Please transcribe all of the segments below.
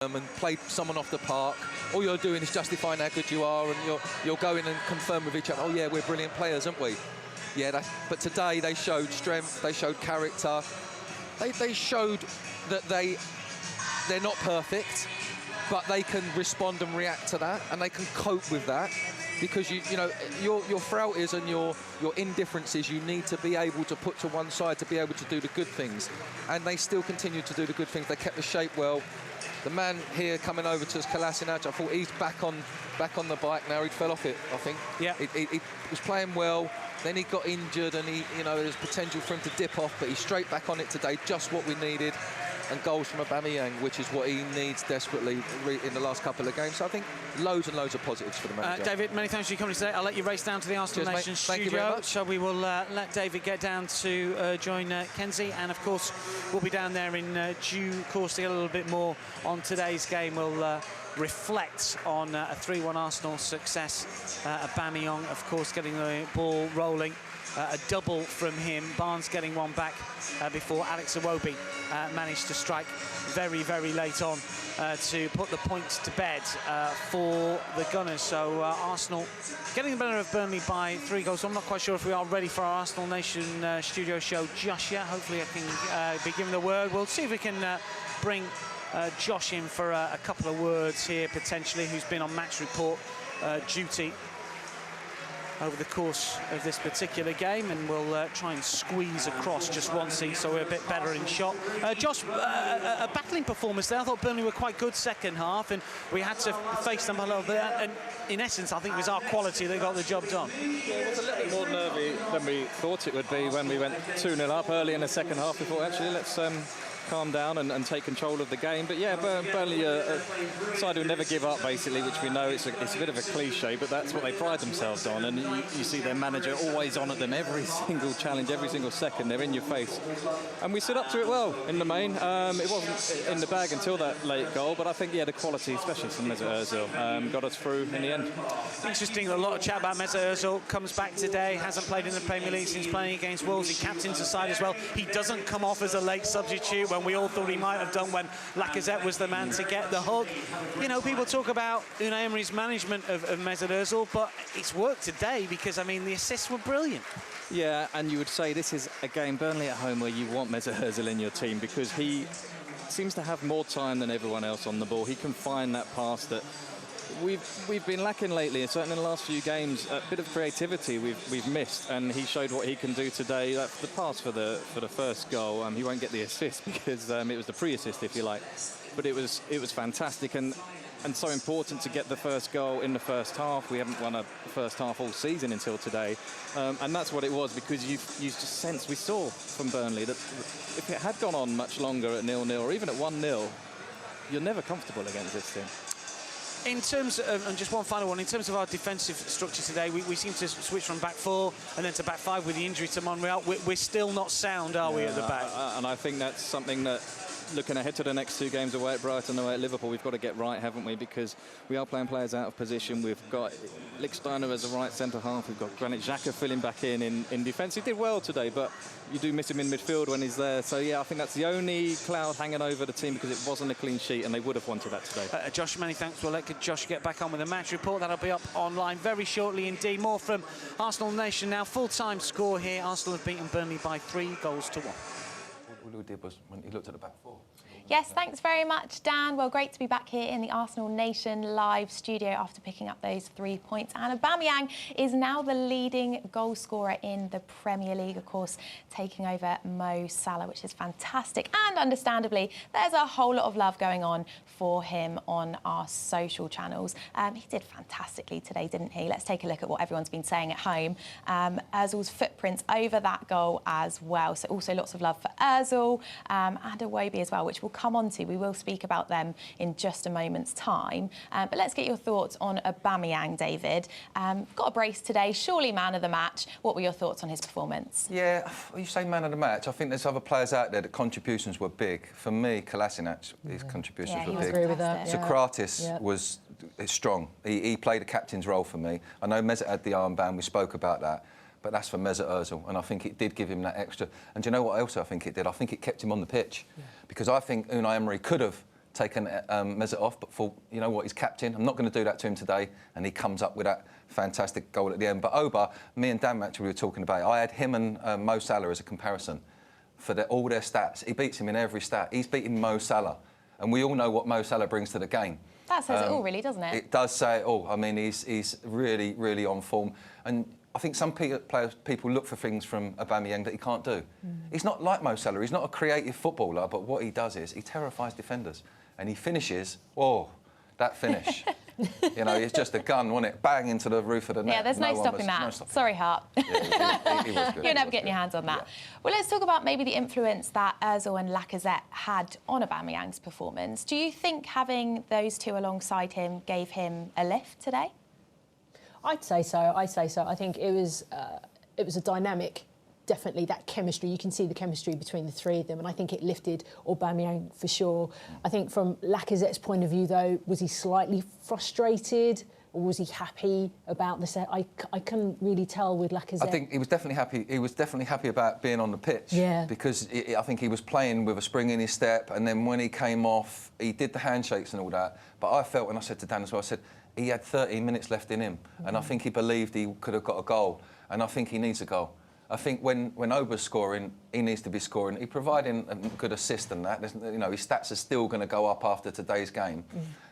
and play someone off the park. All you're doing is justifying how good you are, and you're going and confirm with each other, oh yeah, we're brilliant players, aren't we? Yeah, but today they showed strength, they showed character, they showed that they're not perfect, but they can respond and react to that, and they can cope with that, because you know your frailties and your indifferences you need to be able to put to one side to be able to do the good things, and they still continue to do the good things. They kept the shape well. The man here coming over to us, Kolasinac, I thought he's back on the bike now. He fell off it, I think. Yeah. He was playing well. Then he got injured, and there's potential for him to dip off, but he's straight back on it today. Just what we needed, and goals from Aubameyang, which is what he needs desperately in the last couple of games. So I think loads and loads of positives for the manager. David, many thanks for your company today. I'll let you race down to the Arsenal Nation studio. Thank you very much. So we will let David get down to join Kenzie, and of course we'll be down there in due course to get a little bit more on today's game. We'll reflect on a 3-1 Arsenal success. Aubameyang, of course, getting the ball rolling. A double from him. Barnes getting one back before Alex Iwobi managed to strike very, very late on to put the points to bed for the Gunners. So Arsenal getting the better of Burnley by 3 goals. I'm not quite sure if we are ready for our Arsenal Nation studio show just yet. Hopefully I can be given the word. We'll see if we can bring Josh in for a couple of words here, potentially, who's been on match report duty over the course of this particular game, and we'll try and squeeze across just one seat so we're a bit better in shot. Josh, a battling performance there. I thought Burnley were quite good second half, and we had to face them a little bit, and in essence I think it was our quality that got the job done. Yeah, it was a little bit more nervy than we thought it would be when we went 2-0 up early in the second half. We thought, actually, let's calm down and take control of the game. But yeah, Burnley a side who never give up, basically, which we know it's a bit of a cliche, but that's what they pride themselves on. And you see their manager always on at them every single challenge, every single second. They're in your face. And we stood up to it well in the main. It wasn't in the bag until that late goal, but I think, yeah, the quality, especially from Mesut Ozil, got us through in the end. Interesting, a lot of chat about Mesut Ozil. Comes back today, hasn't played in the Premier League since playing against Wolves. He captains the side as well. He doesn't come off as a late substitute when we all thought he might have done when Lacazette was the man to get the hook. You know, people talk about Unai Emery's management of Mesut Ozil, but it's worked today because, I mean, the assists were brilliant. Yeah, and you would say this is a game, Burnley at home, where you want Mesut Ozil in your team because he seems to have more time than everyone else on the ball. He can find that pass that we've been lacking lately, and certainly in the last few games, a bit of creativity we've missed, and he showed what he can do today. The pass for the first goal, he won't get the assist because it was the pre-assist, if you like, but it was fantastic and so important to get the first goal in the first half. We haven't won a first half all season until today, and that's what it was, because you just sense, we saw from Burnley that if it had gone on much longer at 0-0 or even at 1-0, you're never comfortable against this team. In terms of, and just one final one, in terms of our defensive structure today, we seem to switch from back 4 and then to back 5 with the injury to Monreal. We're still not sound, are we, at the back? And I think that's something that, looking ahead to the next 2 games away at Brighton, away at Liverpool, we've got to get right, haven't we? Because we are playing players out of position. We've got Lichtsteiner as a right centre-half. We've got Granit Xhaka filling back in defence. He did well today, but you do miss him in midfield when he's there. So, yeah, I think that's the only cloud hanging over the team, because it wasn't a clean sheet, and they would have wanted that today. Josh, many thanks. We'll let Josh get back on with the match report. That'll be up online very shortly indeed. More from Arsenal Nation now. Full-time score here. Arsenal have beaten Burnley by 3 goals to 1. All he did was when he looked at the back 4. Yes, thanks very much, Dan. Well, great to be back here in the Arsenal Nation live studio after picking up those 3 points. And Aubameyang is now the leading goal scorer in the Premier League, of course, taking over Mo Salah, which is fantastic. And understandably, there's a whole lot of love going on for him on our social channels. He did fantastically today, didn't he? Let's take a look at what everyone's been saying at home. Ozil's footprints over that goal as well. So also lots of love for Ozil and Iwobi as well, which we'll come on to. We will speak about them in just a moment's time. But let's get your thoughts on Aubameyang, David. Got a brace today, surely man of the match. What were your thoughts on his performance? Yeah, you say man of the match. I think there's other players out there that contributions were big. For me, Kolasinac, his contributions were big. I agree with that. Sokratis was strong. He played a captain's role for me. I know Mesut had the armband, we spoke about that. But that's for Mesut Ozil, and I think it did give him that extra. And do you know what else I think it did? I think it kept him on the pitch. Because I think Unai Emery could have taken Mesut off, but thought, you know what, he's captain. I'm not going to do that to him today. And he comes up with that fantastic goal at the end. But Oba, me and Dan actually were talking about it. I had him and Mo Salah as a comparison for all their stats. He beats him in every stat. He's beating Mo Salah. And we all know what Mo Salah brings to the game. That says it all, really, doesn't it? It does say it all. I mean, he's really, really on form. And I think some people look for things from Aubameyang that he can't do. He's not like Mo Salah. He's not a creative footballer, but what he does is he terrifies defenders. And he finishes, that finish. You know, it's just a gun, wasn't it? Bang into the roof of the net. Yeah, there's no stopping that. Sorry, Hart. Yeah, he was good. You're never getting your hands on that. Yeah. Well, let's talk about maybe the influence that Ozil and Lacazette had on Aubameyang's performance. Do you think having those two alongside him gave him a lift today? I'd say so. I think it was a dynamic. Definitely that chemistry. You can see the chemistry between the three of them, and I think it lifted Aubameyang for sure. I think from Lacazette's point of view, though, was he slightly frustrated or was he happy about the set? I couldn't really tell with Lacazette. I think he was definitely happy. He was definitely happy about being on the pitch. Yeah. Because I think he was playing with a spring in his step, and then when he came off, he did the handshakes and all that. But I felt, and I said to Dan as well, I said he had 13 minutes left in him, and I think he believed he could have got a goal, and I think he needs a goal. I think when Oba's scoring, he needs to be scoring. He's providing a good assist and that. You know, his stats are still going to go up after today's game.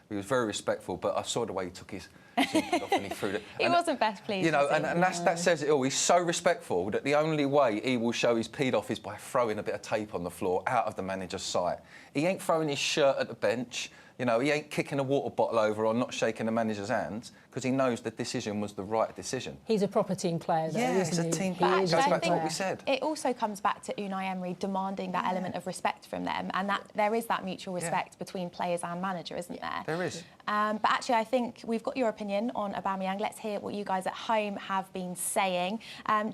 He was very respectful, but I saw the way he took his suit off and he threw it. He wasn't best pleased. You know, and that says it all. He's so respectful that the only way he will show he's peed off is by throwing a bit of tape on the floor out of the manager's sight. He ain't throwing his shirt at the bench. You know, he ain't kicking a water bottle over or not shaking the manager's hands because he knows the decision was the right decision. He's a proper team player, though, yeah, isn't he's a team he? player. He is Goes a back to team what we player. said. It also comes back to Unai Emery demanding that element of respect from them, and that there is that mutual respect between players and manager, isn't there? There is. But actually, I think we've got your opinion on Aubameyang. Let's hear what you guys at home have been saying.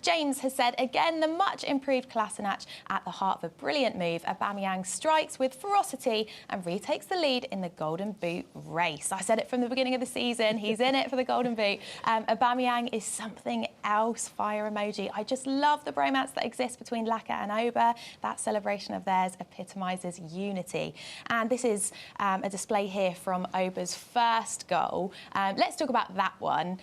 James has said, again, the much improved Kolasinac at the heart of a brilliant move. Aubameyang strikes with ferocity and retakes the lead in the Golden Boot race. I said it from the beginning of the season. He's in it for the Golden Boot. Aubameyang is something else. Fire emoji. I just love the bromance that exists between Laka and Oba. That celebration of theirs epitomises unity. And this is a display here from Oba's first goal. Let's talk about that one.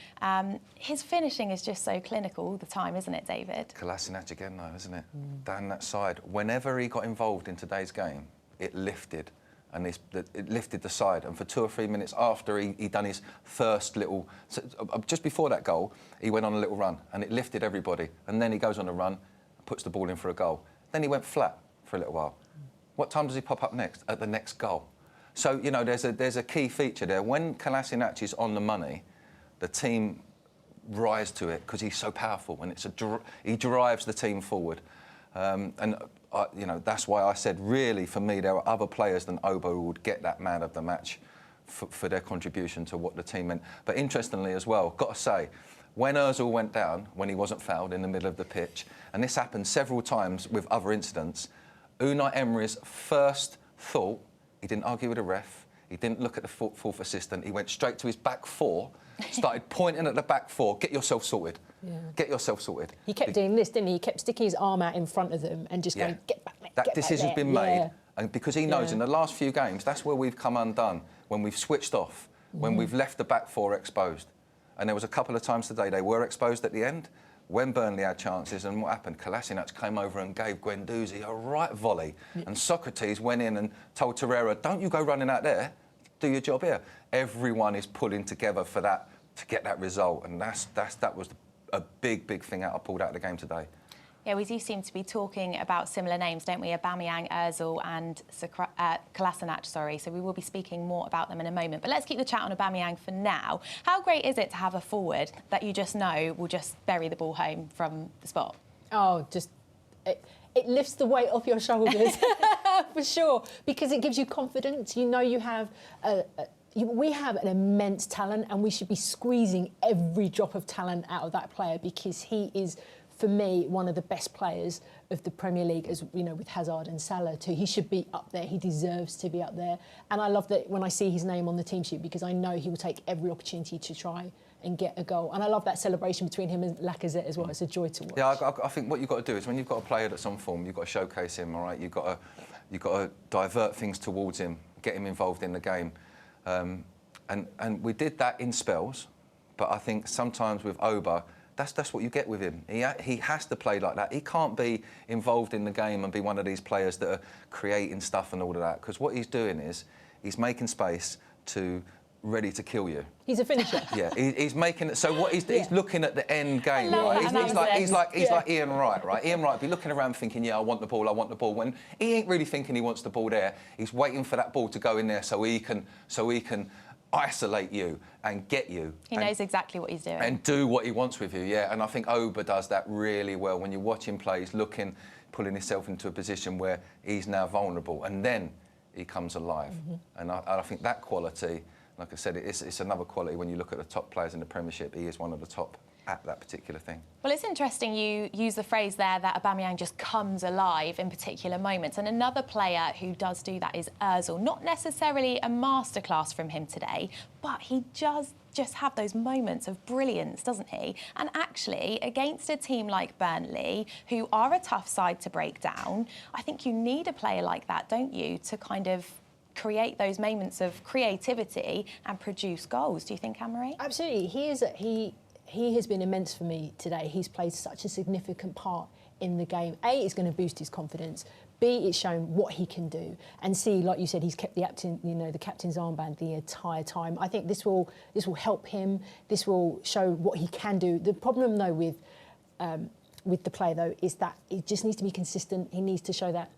His finishing is just so clinical all the time, isn't it, David? Kolasinac again, though, isn't it? Down that side. Whenever he got involved in today's game, it lifted. And it lifted the side. And for 2 or 3 minutes after he done his first little... just before that goal, he went on a little run, and it lifted everybody. And then he goes on a run, puts the ball in for a goal. Then he went flat for a little while. What time does he pop up next? At the next goal. So, you know, there's a key feature there. When Kolasinac is on the money, the team rise to it because he's so powerful, and he drives the team forward. You know, that's why I said, really, for me, there are other players than Oba who would get that man of the match for their contribution to what the team meant. But interestingly as well, got to say, when Ozil went down, when he wasn't fouled in the middle of the pitch, and this happened several times with other incidents, Unai Emery's first thought, he didn't argue with the ref, he didn't look at the fourth assistant, he went straight to his back four, started pointing at the back four, get yourself sorted. Yeah. Get yourself sorted. He kept doing this, didn't he? He kept sticking his arm out in front of them and just going, get back there, that decision's been made, and because he knows in the last few games, that's where we've come undone, when we've switched off, when we've left the back four exposed. And there was a couple of times today they were exposed at the end, when Burnley had chances, and what happened? Kolasinac came over and gave Guendouzi a right volley, and Sokratis went in and told Torreira, don't you go running out there, do your job here. Everyone is pulling together for that, to get that result, and that was a big thing I pulled out of the game today. Yeah, we do seem to be talking about similar names, don't we? Aubameyang, Ozil and Kolasinac, sorry. So we will be speaking more about them in a moment. But let's keep the chat on Aubameyang for now. How great is it to have a forward that you just know will just bury the ball home from the spot? Oh, just... It lifts the weight off your shoulders, for sure, because it gives you confidence. You know you have... we have an immense talent, and we should be squeezing every drop of talent out of that player, because he is, for me, one of the best players of the Premier League, as you know, with Hazard and Salah too. He should be up there. He deserves to be up there. And I love that when I see his name on the team sheet, because I know he will take every opportunity to try and get a goal. And I love that celebration between him and Lacazette as well. It's a joy to watch. Yeah, I think what you've got to do is, when you've got a player that's on form, you've got to showcase him, all right? You've got to divert things towards him, get him involved in the game. And we did that in spells, but I think sometimes with Oba, that's what you get with him. He has to play like that. He can't be involved in the game and be one of these players that are creating stuff and all of that, because what he's doing is he's making space to ready to kill you. He's a finisher. Yeah, he's making it. So what he's looking at the end game, right? He's like Ian Wright, right? Ian Wright be looking around thinking, yeah, I want the ball. When he ain't really thinking he wants the ball there, he's waiting for that ball to go in there so he can isolate you and get you. He knows exactly what he's doing. And do what he wants with you, yeah. And I think Oba does that really well. When you watch him play, he's pulling himself into a position where he's now vulnerable, and then he comes alive. And I think that quality, like I said, it's another quality when you look at the top players in the Premiership. He is one of the top at that particular thing. Well, it's interesting you use the phrase there that Aubameyang just comes alive in particular moments. And another player who does do that is Ozil. Not necessarily a masterclass from him today, but he does just have those moments of brilliance, doesn't he? And actually, against a team like Burnley, who are a tough side to break down, I think you need a player like that, don't you, to kind of create those moments of creativity and produce goals. Do you think, Anne-Marie? Absolutely. He has been immense for me today. He's played such a significant part in the game. A, it's going to boost his confidence. B, it's shown what he can do. And C, like you said, he's kept the captain's armband the entire time. I think this will help him. This will show what he can do. The problem, though, with the player, though, is that he just needs to be consistent. He needs to show that,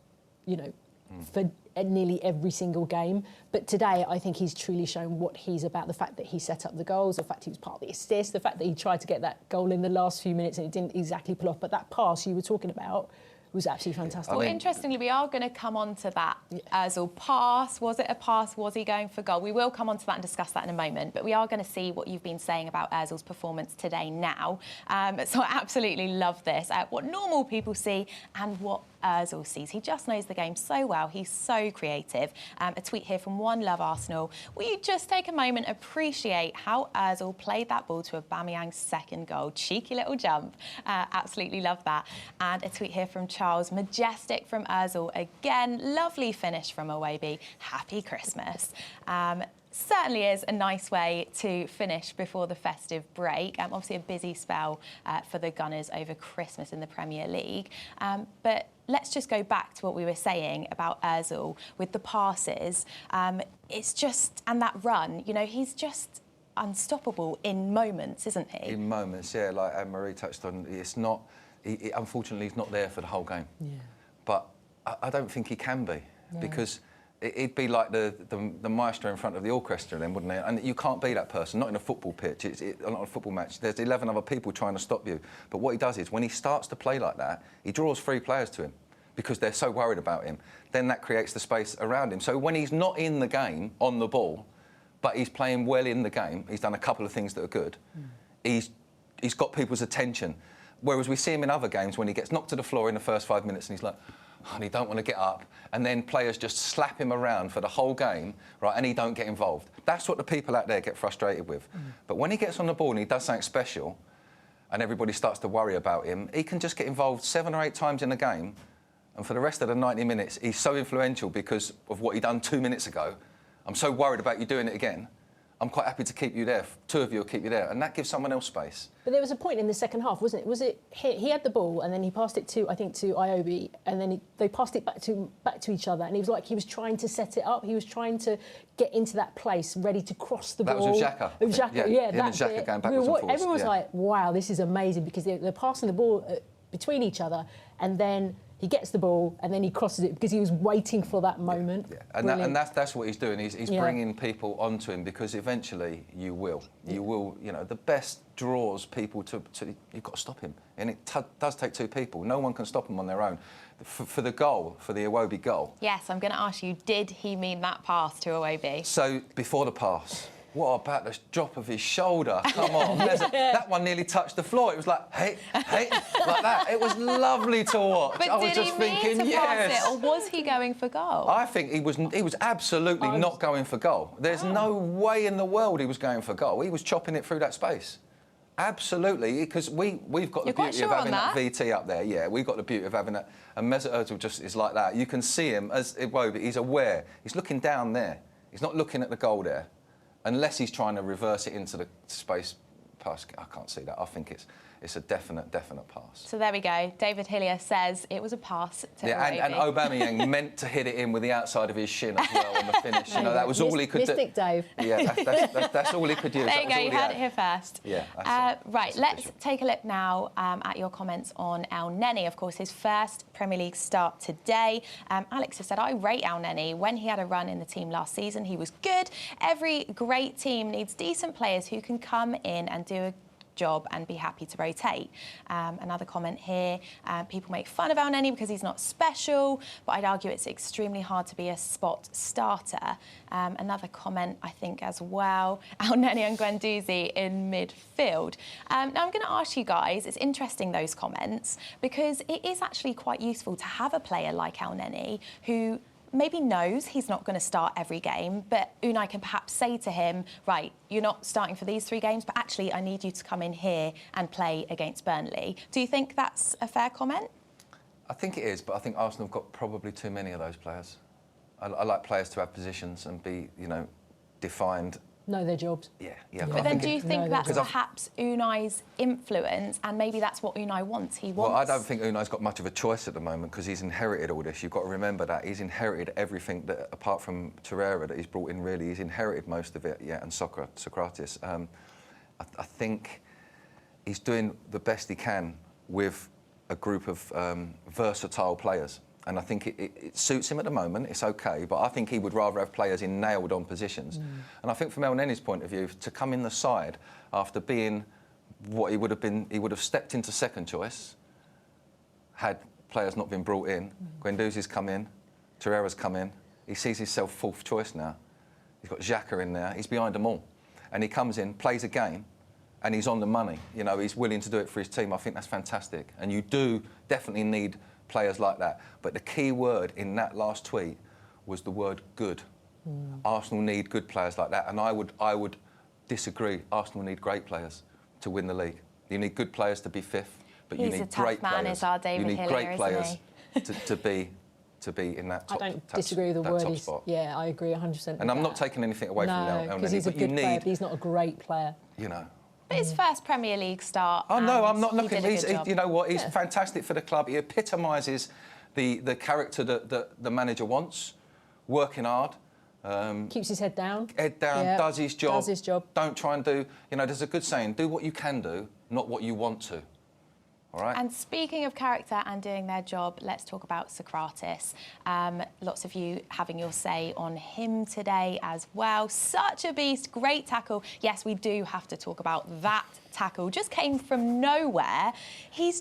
for nearly every single game. But today, I think he's truly shown what he's about. The fact that he set up the goals, the fact he was part of the assist, the fact that he tried to get that goal in the last few minutes and it didn't exactly pull off. But that pass you were talking about was absolutely fantastic. Well, interestingly, we are going to come on to that Ozil pass. Was it a pass? Was he going for goal? We will come on to that and discuss that in a moment, but we are going to see what you've been saying about Ozil's performance today now. So I absolutely love this. What normal people see and what Ozil sees. He just knows the game so well. He's so creative. A tweet here from One Love Arsenal. Will you just take a moment, appreciate how Ozil played that ball to Aubameyang's second goal? Cheeky little jump. Absolutely love that. And a tweet here from Charles. Majestic from Ozil again. Lovely finish from Iwobi. Happy Christmas. Certainly is a nice way to finish before the festive break. Obviously a busy spell for the Gunners over Christmas in the Premier League. But let's just go back to what we were saying about Ozil with the passes. It's just, and that run, he's just unstoppable in moments, isn't he? In moments, yeah, like Anne-Marie touched on, it's not, unfortunately, he's not there for the whole game. Yeah. But I don't think he can be, because it'd be like the maestro in front of the orchestra then, wouldn't it? And you can't be that person, not in a football pitch, not a football match. There's 11 other people trying to stop you. But what he does is, when he starts to play like that, he draws 3 players to him because they're so worried about him. Then that creates the space around him. So when he's not in the game, on the ball, but he's playing well in the game, he's done a couple of things that are good, he's got people's attention. Whereas we see him in other games when he gets knocked to the floor in the first 5 minutes and he's like, and he don't want to get up, and then players just slap him around for the whole game, right, and he don't get involved. That's what the people out there get frustrated with. But when he gets on the ball and he does something special, and everybody starts to worry about him, he can just get involved 7 or 8 times in a game, and for the rest of the 90 minutes, he's so influential because of what he done 2 minutes ago. I'm so worried about you doing it again. I'm quite happy to keep you there. 2 of you will keep you there, and that gives someone else space. But there was a point in the second half, wasn't it? Was it he had the ball and then he passed it to, I think, to Iwobi, and then they passed it back to each other, and he was trying to set it up. He was trying to get into that place, ready to cross the ball. That was with Xhaka. Xhaka going backwards and forwards. Everyone was like, "Wow, this is amazing," because they're passing the ball between each other, and then he gets the ball and then he crosses it because he was waiting for that moment. Yeah. And that's what he's doing. He's bringing people onto him, because eventually you will. You will, the best draws people to you've got to stop him. And it does take 2 people. No one can stop him on their own. For the goal, for the Iwobi goal. Yes, I'm going to ask you, did he mean that pass to Iwobi? So, before the pass, what about the drop of his shoulder? Come on. That one nearly touched the floor. It was like, hey, like that. It was lovely to watch. But I was just thinking, pass it, or was he going for goal? I think he was absolutely not going for goal. There's no way in the world he was going for goal. He was chopping it through that space. Absolutely, because we've got the beauty of having that VT up there. Yeah, we've got the beauty of having that. And Mesut Ozil just is like that. You can see him as Iwobi. He's aware. He's looking down there. He's not looking at the goal there, unless he's trying to reverse it into the space pass. I can't see that. I think it's a definite pass. So there we go. David Hillier says it was a pass to Iwobi. And Aubameyang meant to hit it in with the outside of his shin as well on the finish. You know, that was all he could do. Mystic Dave. Yeah, that's all he could use. There you go, you heard it here first. Yeah. Right, let's take a look now at your comments on Elneny. Of course, his first Premier League start today. Alex has said, I rate Elneny. When he had a run in the team last season, he was good. Every great team needs decent players who can come in and do a job and be happy to rotate. Another comment here, people make fun of Elneny because he's not special, but I'd argue it's extremely hard to be a spot starter. Another comment, I think, as well, Elneny and Guendouzi in midfield. Now, I'm going to ask you guys, it's interesting, those comments, because it is actually quite useful to have a player like Elneny who maybe knows he's not going to start every game, but Unai can perhaps say to him, right, you're not starting for these 3 games, but actually I need you to come in here and play against Burnley. Do you think that's a fair comment? I think it is, but I think Arsenal have got probably too many of those players. I like players to have positions and be, you know, defined. Know their jobs. Yeah. But then do you think that's perhaps Unai's influence, and maybe that's what Unai wants? Well, I don't think Unai's got much of a choice at the moment because he's inherited all this. You've got to remember that. He's inherited everything that, apart from Torreira, that he's brought in, really. He's inherited most of it, and Sokratis. I think he's doing the best he can with a group of versatile players. And I think it suits him at the moment. It's OK, but I think he would rather have players in nailed-on positions. And I think from Elneny's point of view, to come in the side after being what he would have been, he would have stepped into second choice had players not been brought in. Guendouzi's come in, Torreira's come in. He sees himself fourth choice now. He's got Xhaka in there. He's behind them all, and he comes in, plays a game, and he's on the money. You know, he's willing to do it for his team. I think that's fantastic. And you do definitely need players like that. But the key word in that last tweet was the word good. Arsenal need good players like that, and I would disagree. Arsenal need great players to win the league. You need good players to be fifth, but you need great players. You need great players to be in that top. I don't disagree with the word. Spot. Yeah, I agree 100%. And I'm not taking anything away from Elneny, because he's a good player, but he's not a great player. You know. But his first Premier League start. Oh no, I'm not looking. You know what? He's fantastic for the club. He epitomises the character that the manager wants. Working hard. Keeps his head down. Does his job. Does his job. Don't try and do. You know, there's a good saying: do what you can do, not what you want to. All right. And speaking of character and doing their job, let's talk about Sokratis. Lots of you having your say on him today as well. Such a beast, great tackle. Yes, we do have to talk about that tackle. Just came from nowhere. He's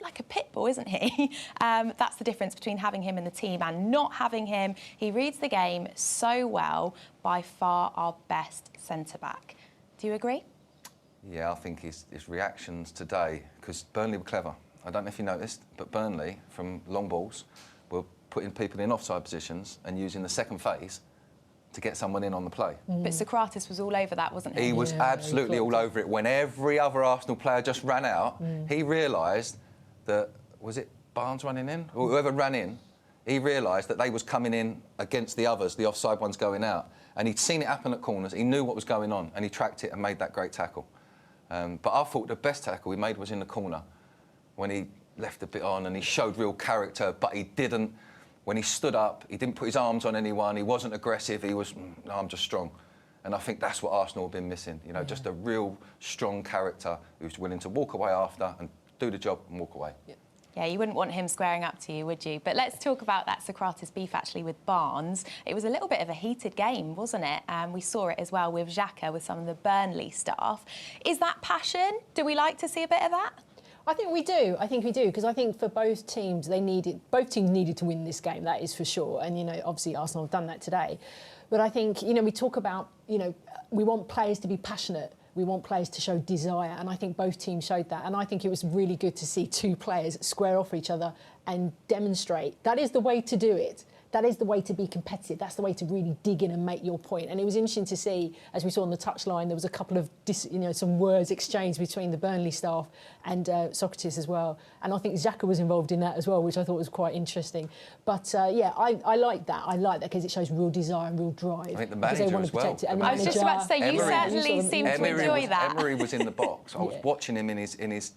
like a pit bull, isn't he? That's the difference between having him in the team and not having him. He reads the game so well, by far our best centre-back. Do you agree? Yeah, I think his reactions today, because Burnley were clever. I don't know if you noticed, but Burnley, from long balls, were putting people in offside positions and using the second phase to get someone in on the play. But Sokratis was all over that, wasn't he? He was absolutely all over it. When every other Arsenal player just ran out, he realised that, was it Barnes running in? Or whoever ran in, he realised that they was coming in against the others, the offside ones going out. And he'd seen it happen at corners, he knew what was going on, and he tracked it and made that great tackle. But I thought the best tackle he made was in the corner, when he left a bit on and he showed real character, but he didn't, when he stood up, he didn't put his arms on anyone, he wasn't aggressive, he was, no, I'm just strong. And I think that's what Arsenal have been missing, you know, just a real strong character who's willing to walk away after and do the job and walk away. Yeah, you wouldn't want him squaring up to you, would you? But let's talk about that Sokratis beef, actually, with Barnes. It was a little bit of a heated game, wasn't it? We saw it as well with Xhaka, with some of the Burnley staff. Is that passion? Do we like to see a bit of that? I think we do. Because I think for both teams, both teams needed to win this game, that is for sure. And, you know, obviously Arsenal have done that today. But I think, you know, we talk about, you know, we want players to be passionate. We want players to show desire, and I think both teams showed that. And I think it was really good to see two players square off each other and demonstrate. That is the way to do it. that is the way to be competitive. That's the way to really dig in and make your point. And it was interesting to see, as we saw on the touchline, there was a couple of some words exchanged between the Burnley staff and Sokratis as well. And I think Xhaka was involved in that as well, which I thought was quite interesting. But yeah, I like that. I like that because it shows real desire and real drive. I think the because manager they want as to well. protect it. And I was just about to say, you certainly seem to enjoy that. Emery was in the box. I was watching him in his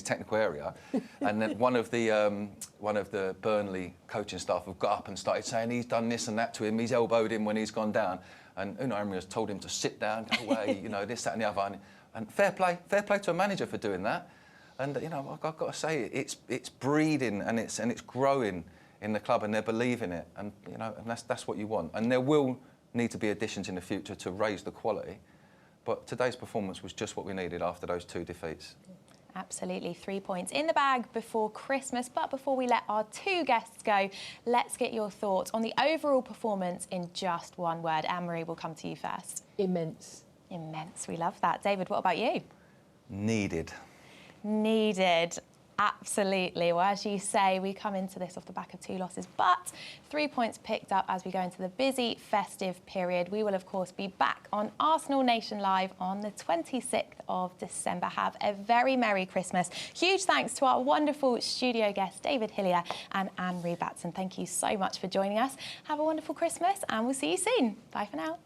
technical area, and then one of the Burnley coaching staff have got up and started saying he's done this and that to him. He's elbowed him when he's gone down, and Unai Emery has told him to sit down, go away, this, that, and the other. And fair play to a manager for doing that. And I've got to say, it's breeding and it's growing in the club, and they're believing it, and and that's what you want. And there will need to be additions in the future to raise the quality. But today's performance was just what we needed after those 2 defeats. Absolutely, 3 points in the bag before Christmas. But before we let our 2 guests go, let's get your thoughts on the overall performance in just one word. Anne-Marie, will come to you first. Immense. Immense, we love that. David, what about you? Needed. Needed. Absolutely. Well, as you say, we come into this off the back of 2 losses, but 3 points picked up as we go into the busy festive period. We will, of course, be back on Arsenal Nation Live on the 26th of December. Have a very Merry Christmas. Huge thanks to our wonderful studio guests, David Hillier and Anne-Marie Batson. Thank you so much for joining us. Have a wonderful Christmas, and we'll see you soon. Bye for now.